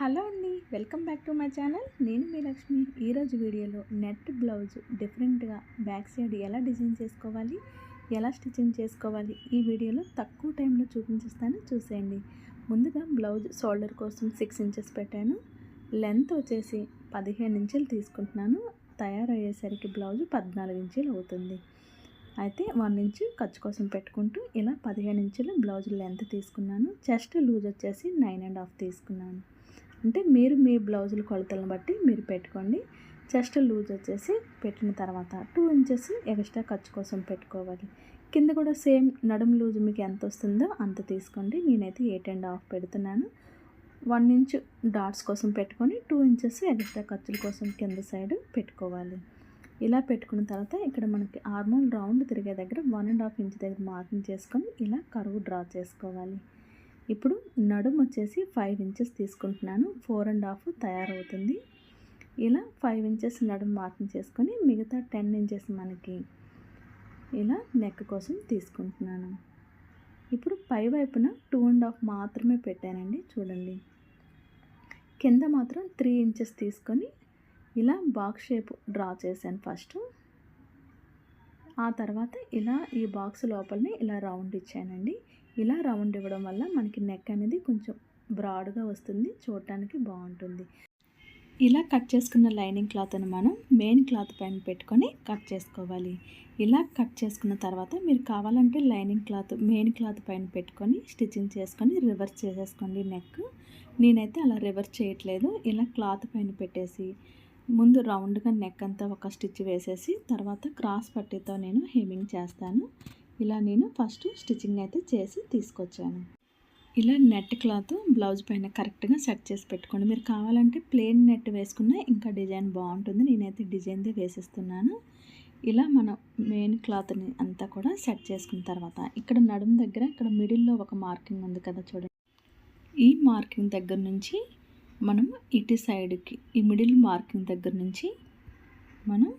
Hello అండి, welcome back to my channel. నేను మీ లక్ష్మి. ఈరోజు వీడియోలో నెట్ బ్లౌజ్ డిఫరెంట్గా బ్యాక్ సైడ్ ఎలా డిజైన్ చేసుకోవాలి, ఎలా స్టిచ్చింగ్ చేసుకోవాలి ఈ వీడియోలో తక్కువ టైంలో చూపించేస్తాను, చూసేయండి. ముందుగా బ్లౌజ్ షోల్డర్ కోసం 6 ఇంచెస్ పెట్టాను. లెంత్ వచ్చేసి 15 ఇంచులు తీసుకుంటున్నాను. తయారయ్యేసరికి బ్లౌజ్ 14 ఇంచులు అవుతుంది. అయితే 1 ఇంచు ఖర్చు కోసం పెట్టుకుంటూ ఇలా 15 ఇంచులు బ్లౌజ్ లెంత్ తీసుకున్నాను. చెస్ట్ లూజ్ వచ్చేసి 9.5 తీసుకున్నాను. అంటే మీరు మీ బ్లౌజుల కొలతలను బట్టి మీరు పెట్టుకోండి. చెస్ట్ లూజ్ వచ్చేసి పెట్టిన తర్వాత 2 ఇంచెస్ ఎక్స్ట్రా ఖర్చు కోసం పెట్టుకోవాలి. కింద కూడా సేమ్ నడుము లూజ్ మీకు ఎంత వస్తుందో అంత తీసుకోండి. నేనైతే 8.5 పెడుతున్నాను. 1 ఇంచు డాట్స్ కోసం పెట్టుకొని 2 ఇంచెస్ ఎక్స్ట్రా ఖర్చుల కోసం కింద సైడ్ పెట్టుకోవాలి. ఇలా పెట్టుకున్న తర్వాత ఇక్కడ మనకి ఆర్మోల్ రౌండ్ తిరిగే దగ్గర 1.5 ఇంచ్ దగ్గర మార్కింగ్ చేసుకొని ఇలా కర్వ్ డ్రా చేసుకోవాలి. ఇప్పుడు నడుము వచ్చేసి 5 ఇంచెస్ తీసుకుంటున్నాను. 4.5 తయారవుతుంది. ఇలా 5 ఇంచెస్ నడుము మార్కింగ్ చేసుకొని మిగతా 10 ఇంచెస్ మనకి ఇలా నెక్ కోసం తీసుకుంటున్నాను. ఇప్పుడు పై వైపున 2.5 మాత్రమే పెట్టానండి. చూడండి, కింద మాత్రం 3 ఇంచెస్ తీసుకొని ఇలా బాక్స్ షేప్ డ్రా చేశాను ఫస్ట్. ఆ తర్వాత ఇలా ఈ బాక్స్ లోపలనే ఇలా రౌండ్ ఇచ్చానండి. ఇలా రౌండ్ ఇవ్వడం వల్ల మనకి నెక్ అనేది కొంచెం బ్రాడ్గా వస్తుంది, చూడటానికి బాగుంటుంది. ఇలా కట్ చేసుకున్న లైనింగ్ క్లాత్ని మనం మెయిన్ క్లాత్ పైన పెట్టుకొని కట్ చేసుకోవాలి. ఇలా కట్ చేసుకున్న తర్వాత మీరు కావాలంటే లైనింగ్ క్లాత్ మెయిన్ క్లాత్ పైన పెట్టుకొని స్టిచ్చింగ్ చేసుకొని రివర్స్ చేసేసుకోండి నెక్. నేనైతే అలా రివర్స్ చేయట్లేదు. ఇలా క్లాత్ పైన పెట్టేసి ముందు రౌండ్గా నెక్ అంతా ఒక స్టిచ్ వేసేసి తర్వాత క్రాస్ పట్టీతో నేను హెమ్మింగ్ చేస్తాను. ఇలా నేను ఫస్ట్ స్టిచ్చింగ్ అయితే చేసి తీసుకొచ్చాను. ఇలా నెట్ క్లాత్ బ్లౌజ్ పైన కరెక్ట్గా సెట్ చేసి పెట్టుకోండి. మీరు కావాలంటే ప్లెయిన్ నెట్ వేసుకున్నా ఇంకా డిజైన్ బాగుంటుంది. నేనైతే డిజైన్దే వేసేస్తున్నాను. ఇలా మనం మెయిన్ క్లాత్ని అంతా కూడా సెట్ చేసుకున్న తర్వాత ఇక్కడ నడుము దగ్గర ఇక్కడ మిడిల్లో ఒక మార్కింగ్ ఉంది కదా, చూడండి. ఈ మార్కింగ్ దగ్గర నుంచి మనం ఇటు సైడ్కి ఈ మిడిల్ మార్కింగ్ దగ్గర నుంచి మనం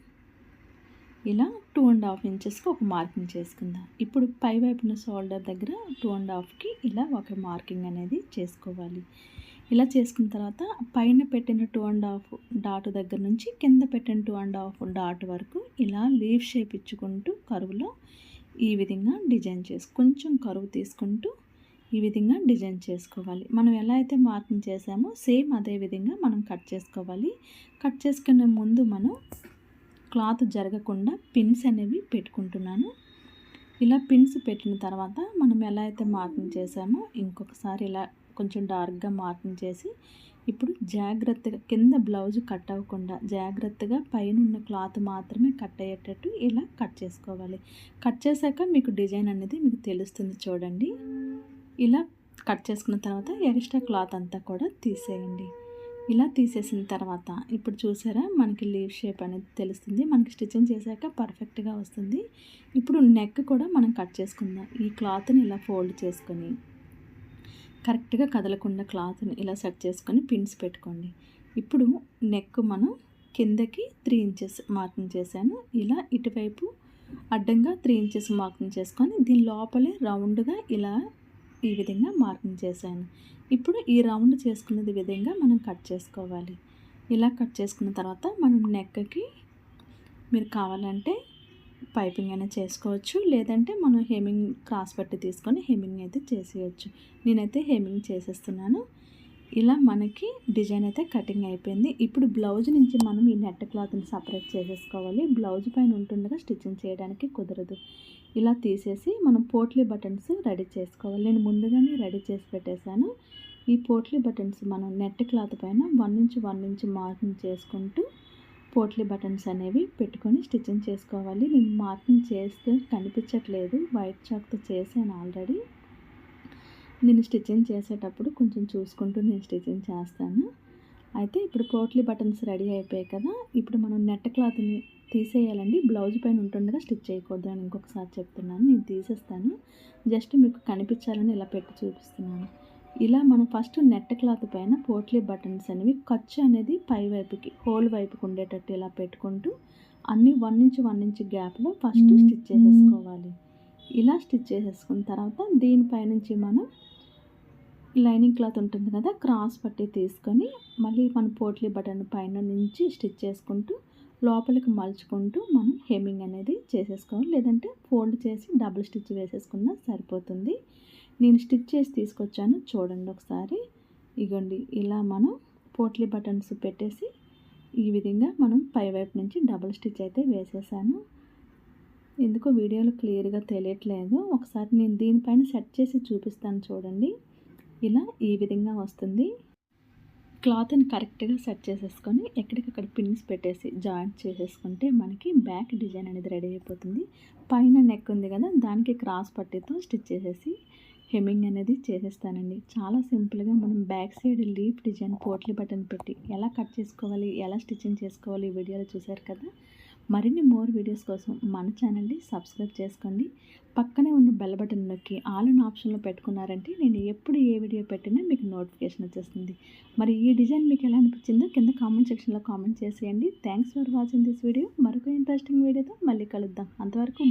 ఇలా 2.5 ఇంచెస్కి ఒక మార్కింగ్ చేసుకుందాం. ఇప్పుడు పై వైపున షోల్డర్ దగ్గర 2.5కి ఇలా ఒక మార్కింగ్ అనేది చేసుకోవాలి. ఇలా చేసుకున్న తర్వాత పైన పెట్టిన 2.5 డాట్ దగ్గర నుంచి కింద పెట్టిన 2.5 డాట్ వరకు ఇలా లీవ్ షేప్ ఇచ్చుకుంటూ కరువులో ఈ విధంగా డిజైన్ కొంచెం కరువు తీసుకుంటూ ఈ విధంగా డిజైన్ చేసుకోవాలి. మనం ఎలా అయితే మార్కింగ్ చేసామో సేమ్ అదే విధంగా మనం కట్ చేసుకోవాలి. కట్ చేసుకునే ముందు మనం క్లాత్ జరగకుండా పిన్స్ అనేవి పెట్టుకుంటున్నాను. ఇలా పిన్స్ పెట్టిన తర్వాత మనం ఎలా అయితే మార్కింగ్ చేసామో ఇంకొకసారి ఇలా కొంచెం డార్క్గా మార్కింగ్ చేసి ఇప్పుడు జాగ్రత్తగా కింద బ్లౌజ్ కట్ అవ్వకుండా జాగ్రత్తగా పైన ఉన్న క్లాత్ మాత్రమే కట్ అయ్యేటట్టు ఇలా కట్ చేసుకోవాలి. కట్ చేశాక మీకు డిజైన్ అనేది మీకు తెలుస్తుంది, చూడండి. ఇలా కట్ చేసుకున్న తర్వాత ఎక్స్ట్రా క్లాత్ అంతా కూడా తీసేయండి. ఇలా తీసేసిన తర్వాత ఇప్పుడు చూసారా మనకి లీవ్ షేప్ అనేది తెలుస్తుంది. మనకి స్టిచ్చింగ్ చేశాక పర్ఫెక్ట్గా వస్తుంది. ఇప్పుడు నెక్ కూడా మనం కట్ చేసుకుందాం. ఈ క్లాత్ని ఇలా ఫోల్డ్ చేసుకొని కరెక్ట్గా కదలకుండా క్లాత్ని ఇలా సెట్ చేసుకొని పిన్స్ పెట్టుకోండి. ఇప్పుడు నెక్ మనం కిందకి 3 ఇంచెస్ మార్కింగ్ చేశాను. ఇలా ఇటువైపు అడ్డంగా 3 ఇంచెస్ మార్కింగ్ చేసుకొని దీని లోపలే రౌండ్గా ఇలా ఈ విధంగా మార్కింగ్ చేశాను. ఇప్పుడు ఈ రౌండ్ చేసుకున్నది విధంగా మనం కట్ చేసుకోవాలి. ఇలా కట్ చేసుకున్న తర్వాత మనం నెక్కి మీరు కావాలంటే పైపింగ్ అయినా చేసుకోవచ్చు, లేదంటే మనం హెమ్మింగ్ క్రాస్ పట్టి తీసుకొని హెమ్మింగ్ అయితే చేసేయచ్చు. నేనైతే హెమ్మింగ్ చేసేస్తున్నాను. ఇలా మనకి డిజైన్ అయితే కటింగ్ అయిపోయింది. ఇప్పుడు బ్లౌజ్ నుంచి మనం ఈ నెట్ క్లాత్ని సపరేట్ చేసేసుకోవాలి. బ్లౌజ్ పైన ఉంటుండగా స్టిచ్చింగ్ చేయడానికి కుదరదు. ఇలా తీసేసి మనం పోట్లీ బటన్స్ రెడీ చేసుకోవాలి. నేను ముందుగానే రెడీ చేసి పెట్టేశాను. ఈ పోట్లీ బటన్స్ మనం నెట్ క్లాత్ పైన 1 ఇంచ్ మార్కింగ్ చేసుకుంటూ పోట్లీ బటన్స్ అనేవి పెట్టుకొని స్టిచ్చింగ్ చేసుకోవాలి. నేను మార్కింగ్ చేస్తే కనిపించట్లేదు, వైట్ చాక్తో చేశాను ఆల్రెడీ. నేను స్టిచ్చింగ్ చేసేటప్పుడు కొంచెం చూసుకుంటూ నేను స్టిచ్చింగ్ చేస్తాను. అయితే ఇప్పుడు పోట్లీ బటన్స్ రెడీ అయిపోయాయి కదా, ఇప్పుడు మనం నెట్ క్లాత్ని తీసేయాలండి. బ్లౌజ్ పైన ఉంటుండగా స్టిచ్ చేయకూడదు అని ఇంకొకసారి చెప్తున్నాను. నేను తీసేస్తాను, జస్ట్ మీకు కనిపించాలని ఇలా పెట్టి చూపిస్తున్నాను. ఇలా మనం ఫస్ట్ నెట్ క్లాత్ పైన పోట్లీ బటన్స్ అనేవి ఖర్చు అనేది పై వైపుకి హోల్ వైపుకి ఉండేటట్టు ఇలా పెట్టుకుంటూ అన్నీ 1 ఇంచ్ గ్యాప్లో ఫస్ట్ స్టిచ్ చేసేసుకోవాలి. ఇలా స్టిచ్ చేసేసుకున్న తర్వాత దీనిపై నుంచి మనం లైనింగ్ క్లాత్ ఉంటుంది కదా, క్రాస్ పట్టి తీసుకొని మళ్ళీ మన పోట్లీ బటన్ పైన నుంచి స్టిచ్ చేసుకుంటూ లోపలికి మలుచుకుంటూ మనం హెమ్మింగ్ అనేది చేసేసుకోవాలి. లేదంటే ఫోల్డ్ చేసి డబుల్ స్టిచ్ వేసేసుకున్నా సరిపోతుంది. నేను స్టిచ్ చేసి తీసుకొచ్చాను, చూడండి ఒకసారి. ఇగోండి ఇలా మనం పోట్లీ బటన్స్ పెట్టేసి ఈ విధంగా మనం పైవైపు నుంచి డబుల్ స్టిచ్ అయితే వేసేసాను. ఎందుకో వీడియోలో క్లియర్గా తెలియట్లేదు, ఒకసారి నేను దీనిపైన సెట్ చేసి చూపిస్తాను చూడండి. ఇలా ఈ విధంగా వస్తుంది. క్లాత్ని కరెక్ట్గా సెట్ చేసేసుకొని ఎక్కడికక్కడ పిన్స్ పెట్టేసి జాయింట్ చేసేసుకుంటే మనకి బ్యాక్ డిజైన్ అనేది రెడీ అయిపోతుంది. పైన నెక్ ఉంది కదా, దానికి క్రాస్ పట్టీతో స్టిచ్ చేసేసి హెమ్మింగ్ అనేది చేసేస్తానండి. చాలా సింపుల్గా మనం back side leaf design potli button పెట్టి ఎలా కట్ చేసుకోవాలి, ఎలా స్టిచ్చింగ్ చేసుకోవాలి ఈ వీడియోలో చూశారు కదా. మరిన్ని మోర్ వీడియోస్ కోసం మన ఛానల్ని సబ్స్క్రైబ్ చేసుకోండి. పక్కనే ఉన్న బెల్ బటన్ నొక్కి ఆల్ అనే ఆప్షన్లో పెట్టుకున్నారంటే నేను ఎప్పుడు ఏ వీడియో పెట్టినా మీకు నోటిఫికేషన్ వచ్చేస్తుంది. మరి ఈ డిజైన్ మీకు ఎలా అనిపించిందో కింద కామెంట్ సెక్షన్లో కామెంట్ చేసేయండి. Thanks for watching this video. మరొక ఇంట్రెస్టింగ్ వీడియోతో మళ్ళీ కలుద్దాం. అంతవరకు